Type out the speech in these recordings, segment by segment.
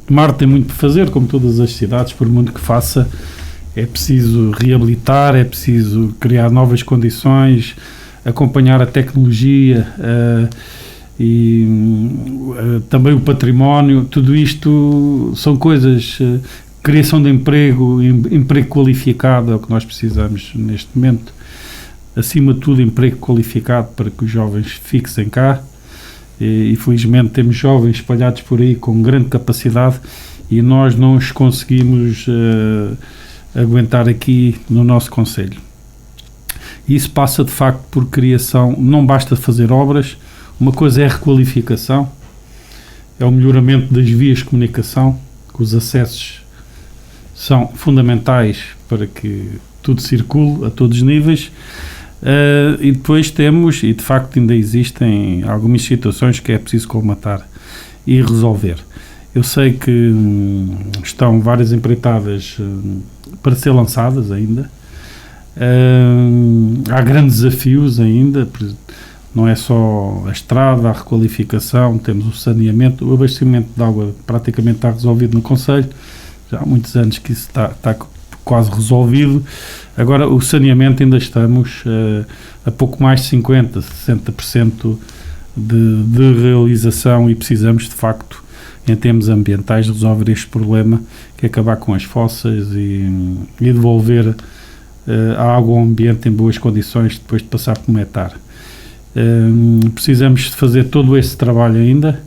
Marte tem muito por fazer, como todas as cidades, por muito que faça, é preciso reabilitar, é preciso criar novas condições, acompanhar a tecnologia também o património. Tudo isto são coisas, criação de emprego qualificado é o que nós precisamos neste momento. Acima de tudo, emprego qualificado para que os jovens fixem cá. E felizmente temos jovens espalhados por aí com grande capacidade e nós não os conseguimos aguentar aqui no nosso concelho. Isso passa de facto por criação, não basta fazer obras, uma coisa é a requalificação, é o melhoramento das vias de comunicação, que os acessos são fundamentais para que tudo circule a todos os níveis. E depois temos, e de facto ainda existem algumas situações que é preciso colmatar e resolver. Eu sei que estão várias empreitadas para ser lançadas ainda. Há grandes desafios ainda, não é só a estrada, a requalificação, temos o saneamento, o abastecimento de água praticamente está resolvido no concelho, já há muitos anos que isso está quase resolvido. Agora o saneamento ainda estamos a pouco mais de 50%, 60% de realização e precisamos de facto, em termos ambientais, resolver este problema, que é acabar com as fossas e devolver a água ao ambiente em boas condições depois de passar por metar. Precisamos de fazer todo esse trabalho ainda.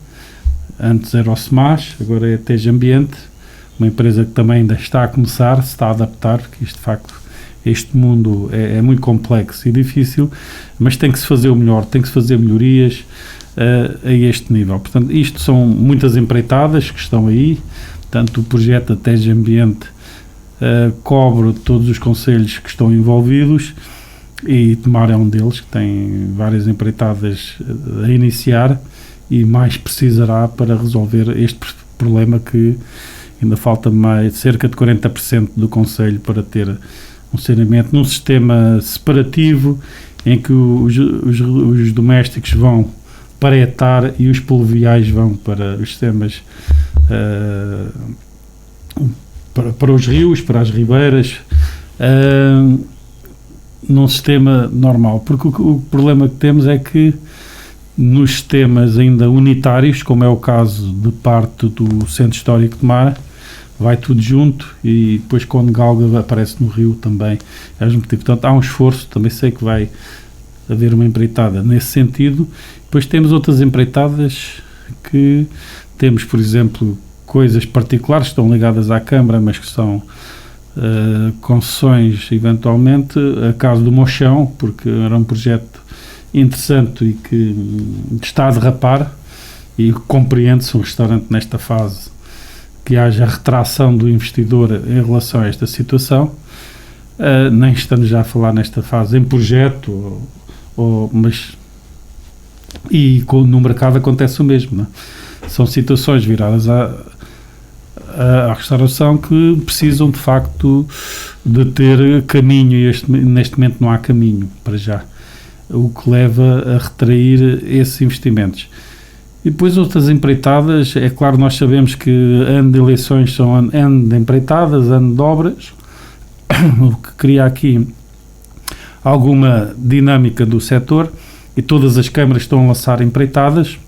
Antes era o SEMAS, agora é a TEJ Ambiente, uma empresa que também ainda está a começar, se está a adaptar, porque isto de facto, este mundo é muito complexo e difícil, mas tem que se fazer o melhor, tem que se fazer melhorias a este nível. Portanto, isto são muitas empreitadas que estão aí, portanto o projeto da TEJ Ambiente cobre todos os concelhos que estão envolvidos e Tomar é um deles, que tem várias empreitadas a iniciar e mais precisará para resolver este problema, que ainda falta cerca de 40% do concelho para ter um saneamento num sistema separativo em que os domésticos vão para a etar e os pluviais vão para os sistemas para os rios, para as ribeiras, num sistema normal, porque o problema que temos é que nos sistemas ainda unitários, como é o caso de parte do Centro Histórico de Tomar, vai tudo junto e depois quando galga aparece no rio também. Portanto, há um esforço, também sei que vai haver uma empreitada nesse sentido. Depois temos outras empreitadas que temos, por exemplo, coisas particulares que estão ligadas à Câmara, mas que são concessões eventualmente, a caso do Mochão, porque era um projeto interessante e que está a derrapar, e compreende-se um restaurante nesta fase que haja retração do investidor em relação a esta situação. Nem estamos já a falar nesta fase em projeto, mas no mercado acontece o mesmo, não é? São situações viradas à restauração que precisam de facto de ter caminho, e neste momento não há caminho para já, o que leva a retrair esses investimentos. E depois outras empreitadas, é claro, nós sabemos que ano de eleições são ano de empreitadas, ano de obras, o que cria aqui alguma dinâmica do setor, e todas as câmaras estão a lançar empreitadas.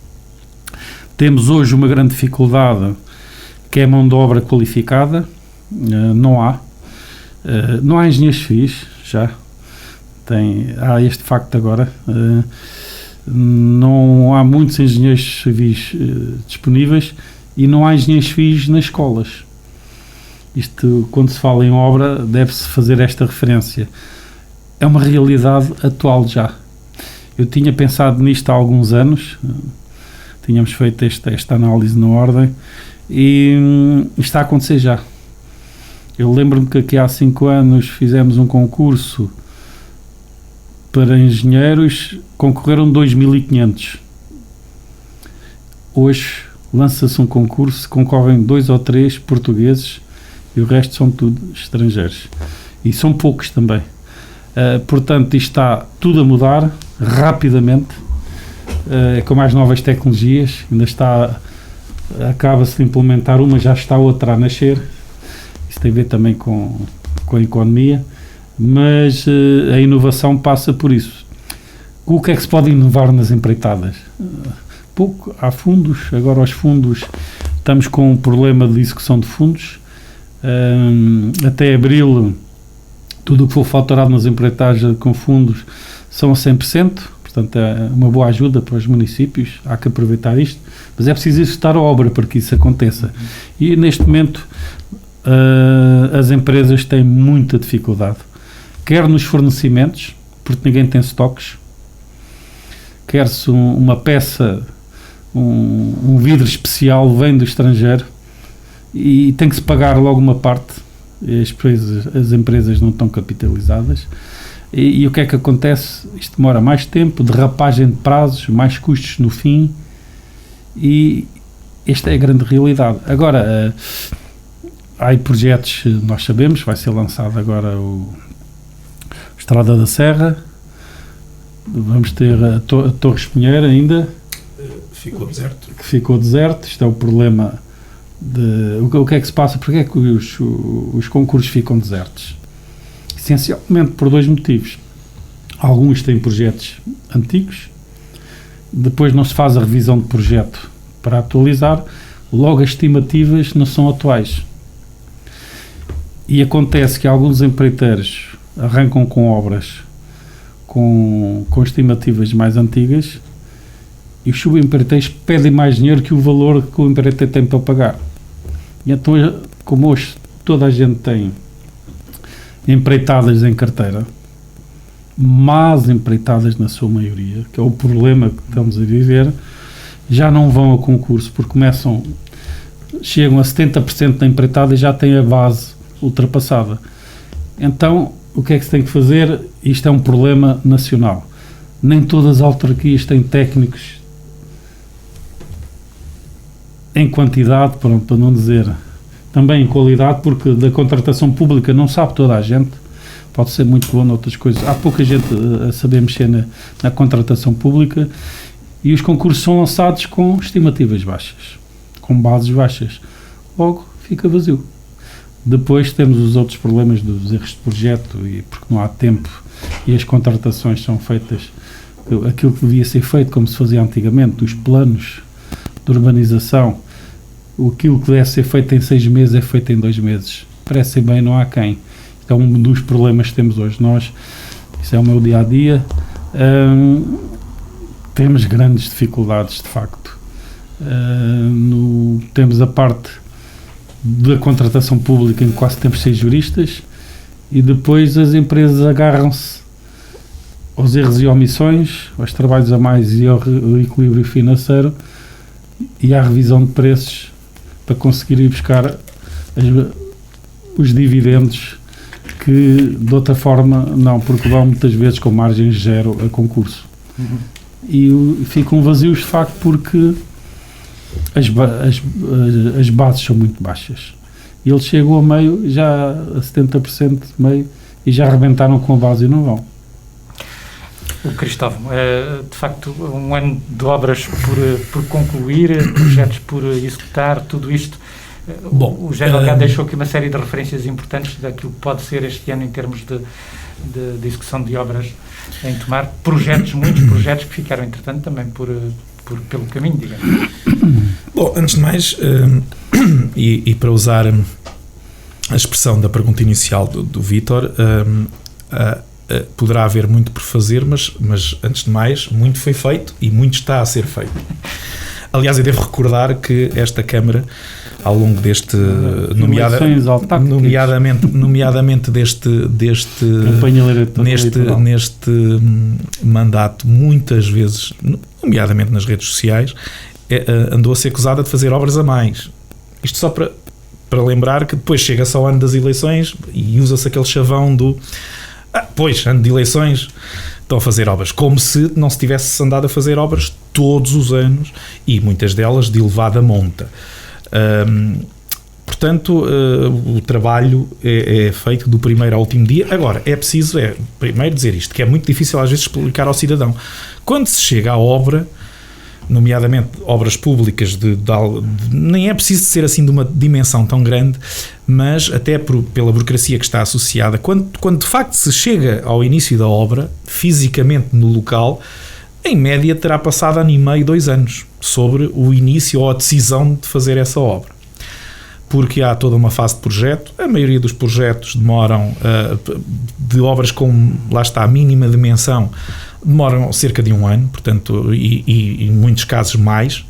Temos hoje uma grande dificuldade, que é a mão de obra qualificada. Não há engenheiros civis, já há este facto agora, não há muitos engenheiros civis disponíveis e não há engenheiros civis nas escolas. Isto, quando se fala em obra, deve-se fazer esta referência. É uma realidade atual já. Eu tinha pensado nisto há alguns anos, tínhamos feito esta análise na ordem, e está a acontecer já. Eu lembro-me que aqui há 5 anos fizemos um concurso para engenheiros, concorreram 2.500. Hoje lança-se um concurso, concorrem 2 ou 3 portugueses e o resto são tudo estrangeiros. E são poucos também. Portanto, isto está tudo a mudar rapidamente, com mais novas tecnologias, ainda está acaba-se de implementar uma, já está outra a nascer. Isso tem a ver também com a economia, mas a inovação passa por isso. O que é que se pode inovar nas empreitadas? Pouco, há fundos, agora os fundos, estamos com um problema de execução de fundos. Até abril, tudo o que for faturado nas empreitadas com fundos são a 100%, portanto é uma boa ajuda para os municípios, há que aproveitar isto, mas é preciso executar a obra para que isso aconteça. E neste momento as empresas têm muita dificuldade, quer nos fornecimentos, porque ninguém tem estoques, quer-se uma peça, um vidro especial vem do estrangeiro e tem que se pagar logo uma parte, as empresas não estão capitalizadas e o que é que acontece? Isto demora mais tempo, derrapagem de prazos, mais custos no fim, e esta é a grande realidade. Agora, há projetos, nós sabemos, vai ser lançado agora o Estrada da Serra, vamos ter a Torre Espinheira ainda. Ficou deserto. Que ficou deserto, isto é o problema o que é que se passa, porque é que os concursos ficam desertos? Essencialmente por dois motivos. Alguns têm projetos antigos, depois não se faz a revisão de projeto para atualizar, logo as estimativas não são atuais. E acontece que alguns empreiteiros arrancam com obras com estimativas mais antigas e os subempreiteiros pedem mais dinheiro que o valor que o empreiteiro tem para pagar. E então, como hoje toda a gente tem empreitadas em carteira, más empreitadas na sua maioria, que é o problema que estamos a viver, já não vão a concurso, porque chegam a 70% da empreitada e já têm a base ultrapassada. Então, o que é que se tem que fazer? Isto é um problema nacional. Nem todas as autarquias têm técnicos em quantidade, para não dizer também em qualidade, porque da contratação pública não sabe toda a gente, pode ser muito bom noutras coisas, há pouca gente a saber mexer na contratação pública, e os concursos são lançados com estimativas baixas, com bases baixas, logo fica vazio. Depois temos os outros problemas dos erros de projeto, e porque não há tempo e as contratações são feitas aquilo que devia ser feito como se fazia antigamente, os planos de urbanização, aquilo que deve ser feito em 6 meses é feito em 2 meses. Parece bem, não há quem. Isto é um dos problemas que temos hoje. Isso é o meu dia-a-dia. Temos grandes dificuldades, de facto. Temos a parte da contratação pública, em que quase temos 6 juristas, e depois as empresas agarram-se aos erros e omissões, aos trabalhos a mais e ao equilíbrio financeiro e à revisão de preços para conseguir ir buscar os dividendos que de outra forma não, porque vão muitas vezes com margem zero a concurso. E ficam vazios de facto porque as bases são muito baixas. E eles chegam a meio, já a 70% meio, e já arrebentaram com a base e não vão. O Cristóvão, de facto, um ano de obras por concluir, projetos por executar, tudo isto. Bom, o José Delgado deixou aqui uma série de referências importantes daquilo que pode ser este ano em termos de execução de obras em Tomar. Muitos projetos que ficaram, entretanto, também pelo caminho, digamos. Bom, antes de mais, e para usar a expressão da pergunta inicial do Vítor, poderá haver muito por fazer, mas antes de mais, muito foi feito e muito está a ser feito. Aliás, eu devo recordar que esta Câmara, ao longo deste, nomeadamente neste mandato, muitas vezes, nomeadamente nas redes sociais, andou a ser acusada de fazer obras a mais. Isto só para lembrar que depois chega-se ao ano das eleições e usa-se aquele chavão do pois, ano de eleições, estão a fazer obras, como se não se tivesse andado a fazer obras todos os anos e muitas delas de elevada monta. Portanto, o trabalho é feito do primeiro ao último dia. Agora, é preciso primeiro dizer isto, que é muito difícil às vezes explicar ao cidadão. Quando se chega à obra, nomeadamente obras públicas nem é preciso ser assim de uma dimensão tão grande, mas até pela burocracia que está associada, quando de facto se chega ao início da obra, fisicamente no local, em média terá passado 1 ano e meio, 2 anos, sobre o início ou a decisão de fazer essa obra. Porque há toda uma fase de projeto, a maioria dos projetos demoram, de obras com, lá está, a mínima dimensão, demoram cerca de 1 ano, portanto, e em muitos casos mais.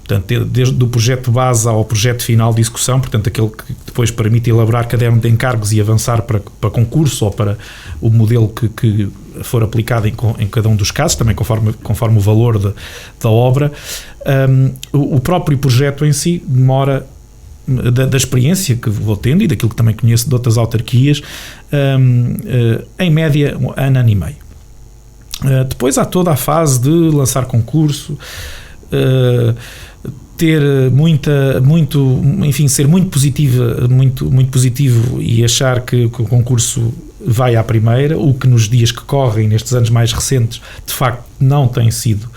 Portanto, desde o projeto base ao projeto final de execução, portanto, aquele que depois permite elaborar caderno de encargos e avançar para concurso ou para o modelo que for aplicado em cada um dos casos, também conforme o valor da obra. O próprio projeto em si demora, da experiência que vou tendo e daquilo que também conheço de outras autarquias, em média 1 ano, 1 ano e meio. Depois há toda a fase de lançar concurso, ter ser muito positivo e achar que o concurso vai à primeira, o que nos dias que correm, nestes anos mais recentes, de facto não tem sido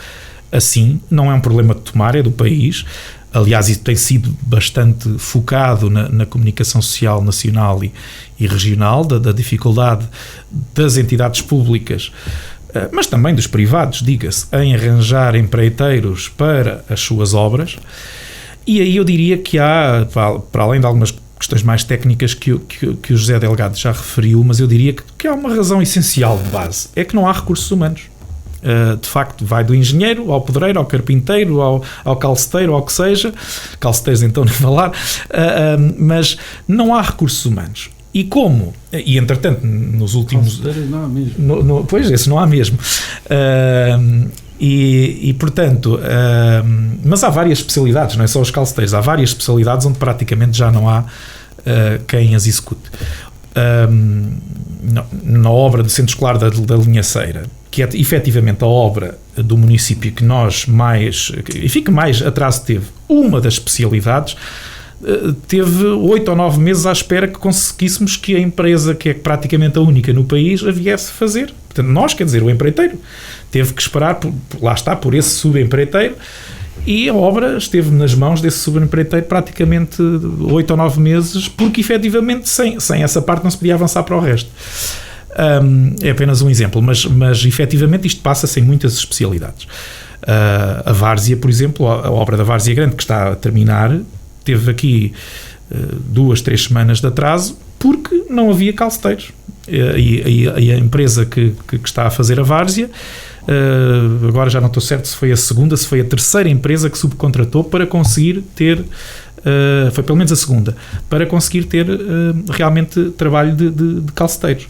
assim. Não é um problema de tomar, é do país. Aliás, isso tem sido bastante focado na comunicação social nacional e regional, da dificuldade das entidades públicas, mas também dos privados, diga-se, em arranjar empreiteiros para as suas obras. E aí eu diria que há, para além de algumas questões mais técnicas que o José Delgado já referiu, mas eu diria que há uma razão essencial de base, é que não há recursos humanos. De facto, vai do engenheiro ao pedreiro, ao carpinteiro, ao calceteiro, ao que seja, calceteiros então nem falar, mas não há recursos humanos. E entretanto, nos últimos... Não há mesmo. Pois, esse não há mesmo. Portanto, mas há várias especialidades, não é só os calceteiros, há várias especialidades onde praticamente já não há quem as execute. Na obra do Centro Escolar da Linhaceira, que é efetivamente a obra do município que mais atraso teve, uma das especialidades, teve 8 ou 9 meses à espera que conseguíssemos que a empresa, que é praticamente a única no país, a viesse fazer. Portanto, nós, quer dizer, o empreiteiro, teve que esperar, por esse subempreiteiro, e a obra esteve nas mãos desse subempreiteiro praticamente 8 ou 9 meses, porque efetivamente sem essa parte não se podia avançar para o resto. É apenas um exemplo, mas efetivamente isto passa-se em muitas especialidades. A várzea, por exemplo, a obra da Várzea Grande, que está a terminar, teve aqui 2, 3 semanas de atraso porque não havia calceteiros. E a empresa que está a fazer a várzea, agora já não estou certo se foi a segunda, se foi a terceira empresa que subcontratou para conseguir ter, foi pelo menos a segunda, para conseguir ter realmente trabalho de calceteiros.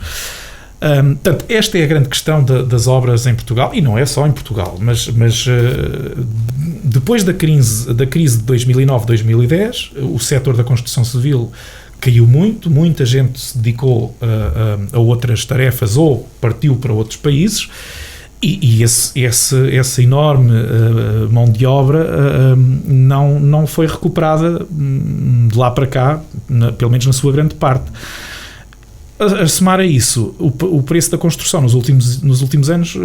Portanto, esta é a grande questão das obras em Portugal, e não é só em Portugal, mas depois da crise de 2009, 2010, o setor da construção civil caiu muito, muita gente se dedicou a outras tarefas ou partiu para outros países, e essa enorme mão de obra não foi recuperada de lá para cá, pelo menos na sua grande parte. A somar a isso, o preço da construção nos últimos anos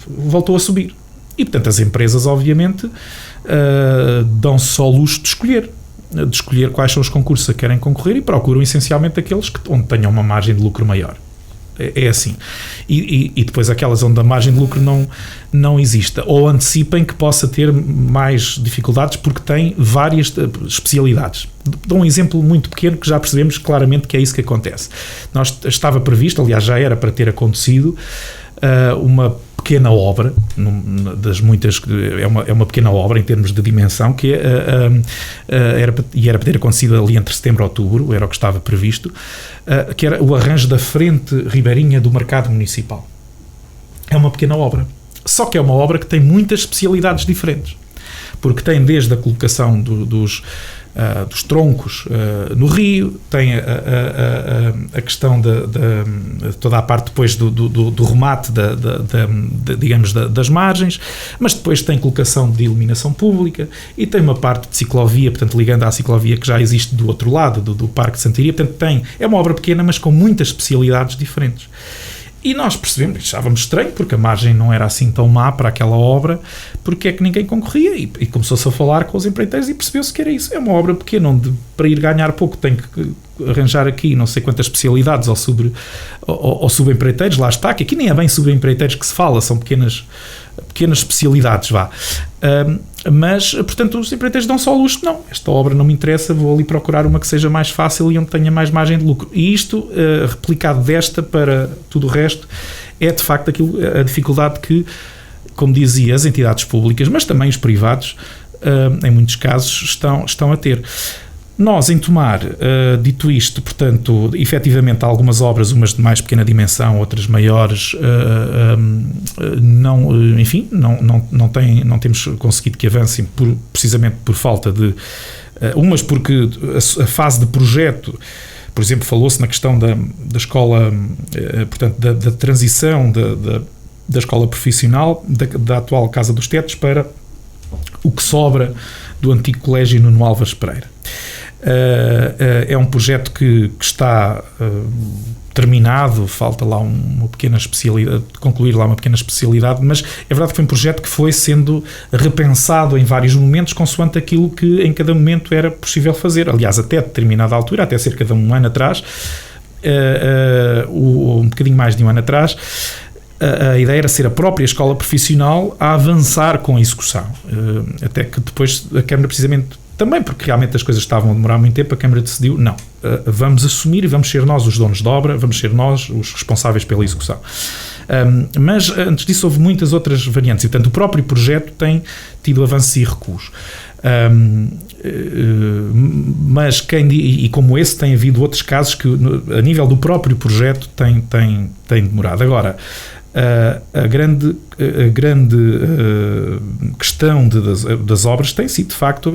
voltou a subir. E, portanto, as empresas, obviamente, dão-se só ao luxo de escolher quais são os concursos a que querem concorrer e procuram essencialmente aqueles onde tenham uma margem de lucro maior. É assim. E depois aquelas onde a margem de lucro não exista, ou antecipem que possa ter mais dificuldades porque tem várias especialidades. Dou um exemplo muito pequeno que já percebemos claramente que é isso que acontece. Estava previsto, aliás já era para ter acontecido, uma pequena obra, das muitas, é uma pequena obra em termos de dimensão, que era para ter acontecido ali entre setembro e outubro, era o que estava previsto, que era o arranjo da frente ribeirinha do mercado municipal. É uma pequena obra, só que é uma obra que tem muitas especialidades diferentes, porque tem desde a colocação dos troncos no rio, tem a questão de toda a parte depois do remate digamos das margens, mas depois tem colocação de iluminação pública e tem uma parte de ciclovia, portanto ligando à ciclovia que já existe do outro lado do Parque de Santiria. Portanto é uma obra pequena, mas com muitas especialidades diferentes. E nós percebemos, achávamos estranho, porque a margem não era assim tão má para aquela obra, porque é que ninguém concorria, e começou-se a falar com os empreiteiros e percebeu-se que era isso, é uma obra pequena, onde para ir ganhar pouco tem que arranjar aqui não sei quantas especialidades ou subempreiteiros, lá está, que aqui nem é bem subempreiteiros que se fala, são pequenas especialidades, vá. Mas, portanto, os empreiteiros dão só o luxo, não, esta obra não me interessa, vou ali procurar uma que seja mais fácil e onde tenha mais margem de lucro. E isto, replicado desta para tudo o resto, é de facto a dificuldade que, como dizia, as entidades públicas, mas também os privados, em muitos casos, estão a ter. Nós, em Tomar, dito isto, portanto, efetivamente há algumas obras, umas de mais pequena dimensão, outras maiores, não temos conseguido que avancem precisamente por falta de... umas porque a fase de projeto, por exemplo, falou-se na questão da escola, portanto, da transição da escola profissional, da atual Casa dos Tetos, para o que sobra do antigo Colégio Nuno Álvares Pereira. É um projeto que está terminado, falta lá uma pequena especialidade, concluir lá uma pequena especialidade, mas é verdade que foi um projeto que foi sendo repensado em vários momentos, consoante aquilo que em cada momento era possível fazer. Aliás, até determinada altura, até cerca de um ano atrás, um bocadinho mais de um ano atrás, a ideia era ser a própria escola profissional a avançar com a execução, até que depois a Câmara, precisamente também porque realmente as coisas estavam a demorar muito tempo, a Câmara decidiu, não, vamos assumir e vamos ser nós os donos de obra, vamos ser nós os responsáveis pela execução. Mas antes disso houve muitas outras variantes e, portanto, o próprio projeto tem tido avanços e recuos. Mas como esse, tem havido outros casos que, a nível do próprio projeto, tem demorado. Agora, a grande questão das obras tem sido, de facto,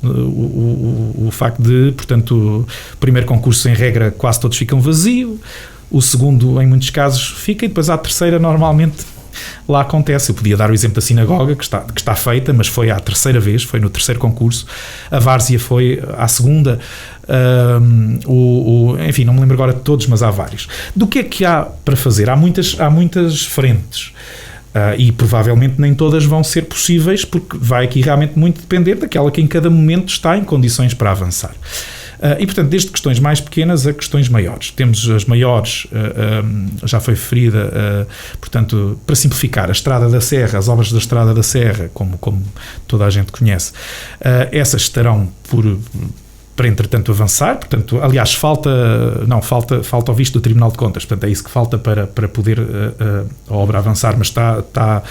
o facto de, portanto, o primeiro concurso, em regra, quase todos ficam vazio, o segundo, em muitos casos, fica, e depois à terceira, normalmente, lá acontece. Eu podia dar o exemplo da sinagoga, que está feita, mas foi à terceira vez, foi no terceiro concurso. A várzea foi à segunda. Enfim, não me lembro agora de todos, mas há vários. Do que é que há para fazer? Há muitas frentes. E provavelmente nem todas vão ser possíveis, porque vai aqui realmente muito depender daquela que em cada momento está em condições para avançar. E, portanto, desde questões mais pequenas a questões maiores. Temos as maiores, já foi referida, portanto, para simplificar, a Estrada da Serra, as obras da Estrada da Serra, como toda a gente conhece, essas estarão para, entretanto, avançar. Portanto, aliás, falta o visto do Tribunal de Contas, portanto, é isso que falta para poder a obra avançar, mas está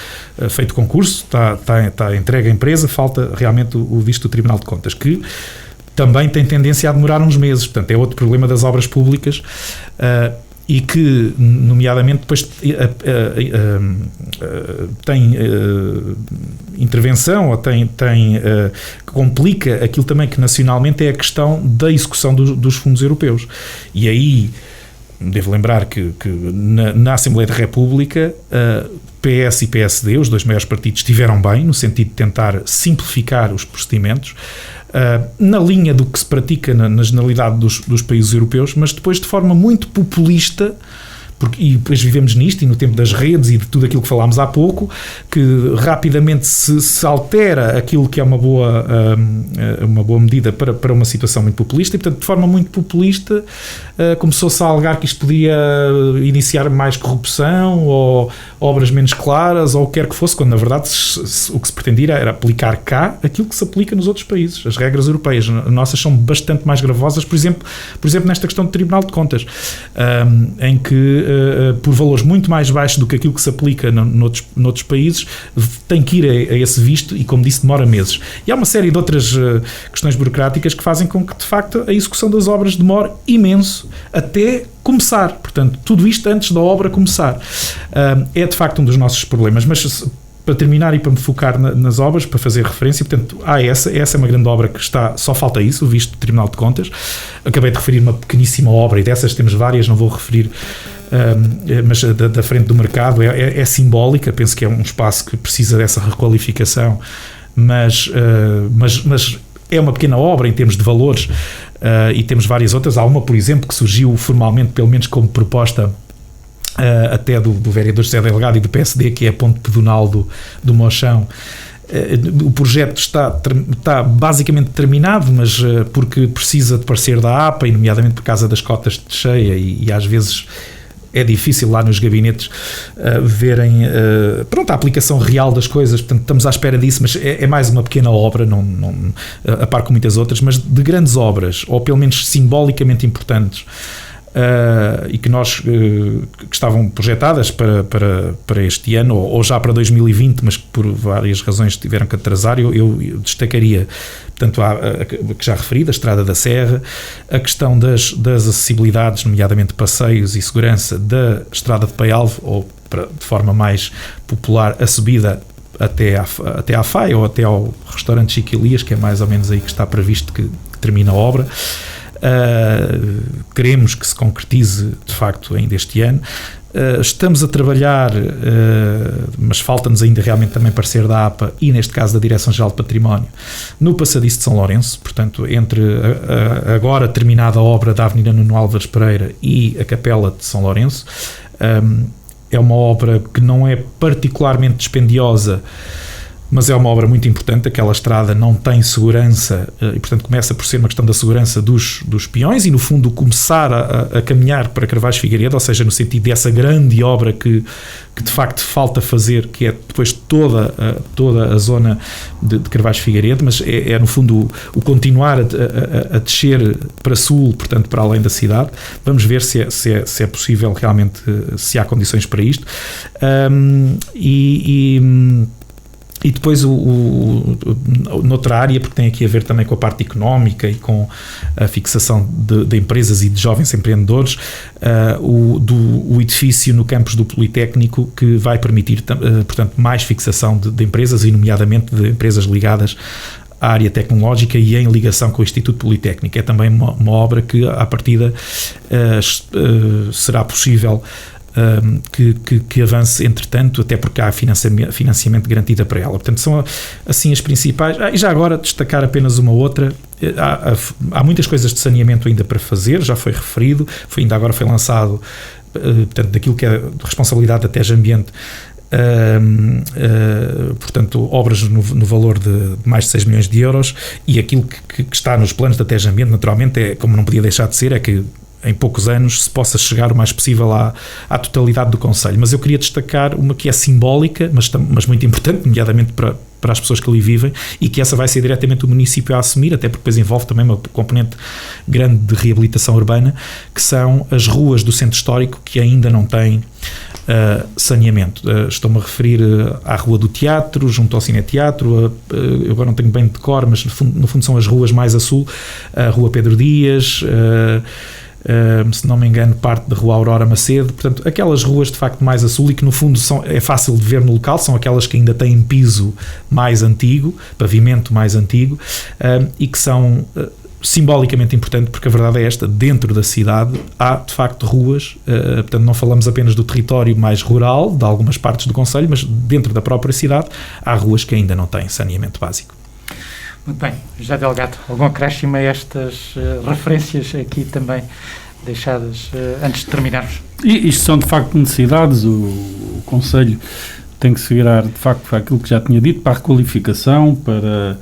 feito concurso, está entregue à empresa, falta realmente o visto do Tribunal de Contas, que também tem tendência a demorar uns meses. Portanto, é outro problema das obras públicas, e que, nomeadamente, depois tem intervenção, ou complica aquilo também que nacionalmente é a questão da execução dos fundos europeus. E aí, devo lembrar que na Assembleia da República, PS e PSD, os dois maiores partidos, estiveram bem, no sentido de tentar simplificar os procedimentos, na linha do que se pratica na generalidade dos países europeus, mas depois de forma muito populista, e depois vivemos nisto, e no tempo das redes e de tudo aquilo que falámos há pouco, que rapidamente se altera aquilo que é uma boa medida para uma situação muito populista, e, portanto, de forma muito populista, começou-se a alegar que isto podia iniciar mais corrupção, ou obras menos claras, ou o que quer que fosse, quando, na verdade, o que se pretendia era aplicar cá aquilo que se aplica nos outros países. As regras europeias nossas são bastante mais gravosas, por exemplo nesta questão do Tribunal de Contas, em que, por valores muito mais baixos do que aquilo que se aplica noutros países, tem que ir a esse visto, e, como disse, demora meses. E há uma série de outras questões burocráticas que fazem com que, de facto, a execução das obras demore imenso até começar. Portanto, tudo isto antes da obra começar. É, de facto, um dos nossos problemas. Mas, para terminar e para me focar nas obras, para fazer referência, portanto, essa é uma grande obra que só falta isso, o visto do Tribunal de Contas. Acabei de referir uma pequeníssima obra, e dessas temos várias, não vou referir, mas da frente do mercado é simbólica. Penso que é um espaço que precisa dessa requalificação, mas é uma pequena obra em termos de valores, e temos várias outras. Há uma, por exemplo, que surgiu formalmente, pelo menos como proposta, até do vereador José Delgado e do PSD, que é a ponte pedonal do Mochão. O projeto está basicamente terminado, mas porque precisa de parecer da APA, e nomeadamente por causa das cotas de cheia, e às vezes é difícil lá nos gabinetes verem a aplicação real das coisas. Portanto, estamos à espera disso, mas é mais uma pequena obra, não, a par com muitas outras, mas de grandes obras, ou pelo menos simbolicamente importantes, e que que estavam projetadas para este ano, ou já para 2020, mas que por várias razões tiveram que atrasar. Eu destacaria, portanto, que já referi, da Estrada da Serra, a questão das acessibilidades, nomeadamente passeios e segurança da Estrada de Paialvo, ou de forma mais popular, a subida até à Faia, ou até ao restaurante Chico Elias, que é mais ou menos aí que está previsto que termina a obra. Queremos que se concretize de facto ainda este ano. Estamos a trabalhar, mas falta-nos ainda realmente também parecer da APA e, neste caso, da Direção-Geral de Património, no passadiço de São Lourenço. Portanto, entre agora terminada a obra da Avenida Nuno Álvares Pereira e a Capela de São Lourenço. É uma obra que não é particularmente dispendiosa, mas é uma obra muito importante. Aquela estrada não tem segurança, e portanto começa por ser uma questão da segurança dos peões e, no fundo, começar a caminhar para Carvalhos Figueiredo, ou seja, no sentido dessa grande obra que de facto falta fazer, que é depois toda a zona de Carvalhos Figueiredo, mas é no fundo o continuar a descer para sul, portanto para além da cidade. Vamos ver se é possível realmente, se há condições para isto. E depois, noutra área, porque tem aqui a ver também com a parte económica e com a fixação de empresas e de jovens empreendedores, o edifício no campus do Politécnico, que vai permitir, portanto, mais fixação de empresas, e nomeadamente de empresas ligadas à área tecnológica e em ligação com o Instituto Politécnico. É também uma obra que, à partida, será possível que avance entretanto, até porque há financiamento garantido para ela. Portanto, são assim as principais. E já agora destacar apenas uma outra. Há muitas coisas de saneamento ainda para fazer, já foi referido, ainda agora foi lançado, portanto, daquilo que é responsabilidade da TEJ Ambiente, portanto, obras no valor de mais de 6 milhões de euros, e aquilo que está nos planos da TEJ Ambiente, naturalmente, como não podia deixar de ser, é que em poucos anos se possa chegar o mais possível à totalidade do concelho. Mas eu queria destacar uma que é simbólica, mas muito importante, nomeadamente para as pessoas que ali vivem, e que essa vai ser diretamente o município a assumir, até porque depois envolve também uma componente grande de reabilitação urbana, que são as ruas do centro histórico que ainda não têm saneamento. Estou-me a referir à Rua do Teatro, junto ao Cineteatro, eu agora não tenho bem de cor, mas no fundo são as ruas mais a sul, a Rua Pedro Dias, se não me engano, parte da Rua Aurora Macedo. Portanto, aquelas ruas de facto mais a sul, e que no fundo é fácil de ver no local, são aquelas que ainda têm piso mais antigo, pavimento mais antigo, e que são simbolicamente importantes, porque a verdade é esta: dentro da cidade há de facto ruas, portanto não falamos apenas do território mais rural de algumas partes do concelho, mas dentro da própria cidade há ruas que ainda não têm saneamento básico. Muito bem, José Delgado, algum acréscimo a estas referências aqui também deixadas antes de terminarmos? E isto são de facto necessidades. O Conselho tem que se virar de facto para aquilo que já tinha dito, para a requalificação, para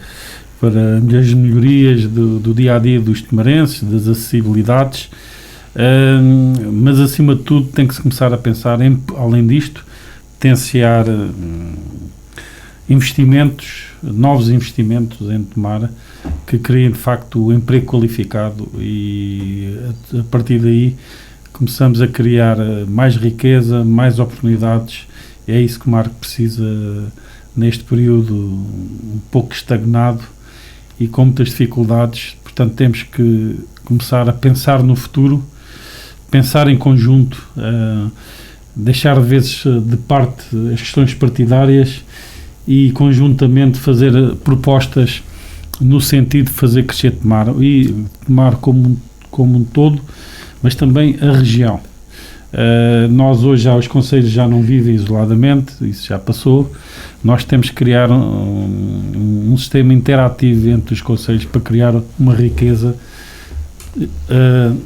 as melhorias do dia-a-dia dos temarenses, das acessibilidades, mas acima de tudo tem que se começar a pensar em, além disto, potenciar novos investimentos em Tomar, que criem de facto o emprego qualificado, e a partir daí começamos a criar mais riqueza, mais oportunidades. É isso que Marco precisa neste período um pouco estagnado e com muitas dificuldades. Portanto, temos que começar a pensar no futuro, pensar em conjunto, deixar de vezes de parte as questões partidárias e conjuntamente fazer propostas no sentido de fazer crescer Tomar, e Tomar como um todo, mas também a região. Nós hoje os concelhos já não vivem isoladamente, isso já passou. Nós temos que criar um sistema interativo entre os concelhos para criar uma riqueza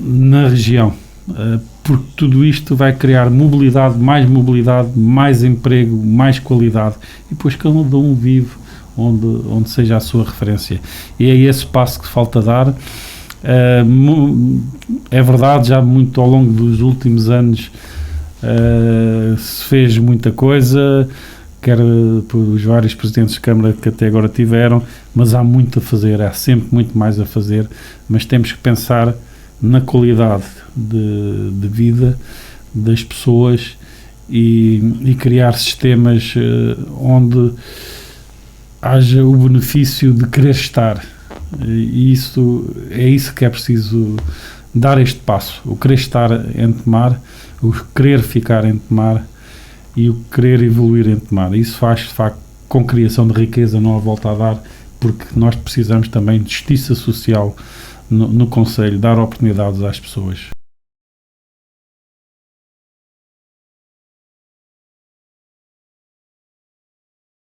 na região. porque tudo isto vai criar mobilidade, mais emprego, mais qualidade, e depois cada um vive onde seja a sua referência. E é esse passo que falta dar. É verdade, já muito ao longo dos últimos anos se fez muita coisa, quer os vários presidentes de Câmara que até agora tiveram, mas há muito a fazer, há sempre muito mais a fazer, mas temos que pensar na qualidade de vida das pessoas e criar sistemas onde haja o benefício de querer estar, e é isso que é preciso dar este passo, o querer estar em Tomar, o querer ficar em Tomar e o querer evoluir em Tomar. Isso faz de facto com criação de riqueza, não há volta a dar, porque nós precisamos também de justiça social no Conselho, dar oportunidades às pessoas.